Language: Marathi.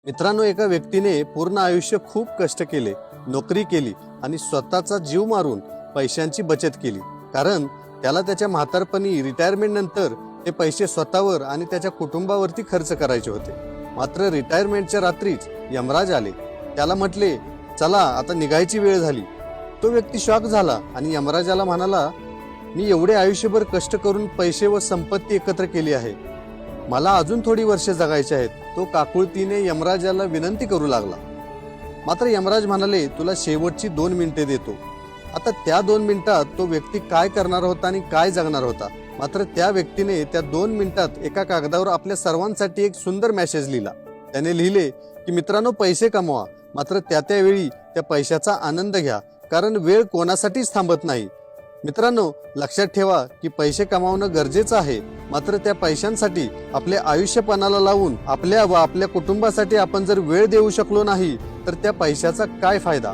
मित्रांनो, एका व्यक्तीने पूर्ण आयुष्य खूप कष्ट केले, नोकरी केली आणि स्वतःचा जीव मारून पैशांची बचत केली. कारण त्याला त्याच्या म्हातारपणी रिटायरमेंट नंतर ते पैसे स्वतःवर आणि त्याच्या कुटुंबावरती खर्च करायचे होते. मात्र रिटायरमेंटच्या रात्रीच यमराज आले. त्याला म्हटले, चला आता निघायची वेळ झाली. तो व्यक्ती शॉक झाला आणि यमराजाला म्हणाला, मी एवढे आयुष्यभर कष्ट करून पैसे व संपत्ती एकत्र केली आहे, मला अजून थोडी वर्षे जगायची आहेत. तो काकुळतीने यमराजाला विनंती करू लागला. मात्र यमराज म्हणाले, तुला शेवटची 2 मिनिटे देतो. आता त्या 2 मिनिटात तो व्यक्ती काय करणार होता आणि काय जगणार होता. मात्र त्या व्यक्तीने त्या 2 मिनिटात एका कागदावर आपल्या सर्वांसाठी एक सुंदर मेसेज लिहिला. त्याने लिहिले की मित्रांनो, पैसे कमवा, मात्र त्यावेळी त्या पैशाचा आनंद घ्या, कारण वेळ कोणासाठीच थांबत नाही. मित्रांनो, लक्षात ठेवा की पैसे कमावणं गरजेचं आहे, मात्र त्या पैशांसाठी आपले आयुष्य पणाला लावून आपल्या व आपल्या कुटुंबासाठी आपण जर वेळ देऊ शकलो नाही तर त्या पैशाचा काय फायदा.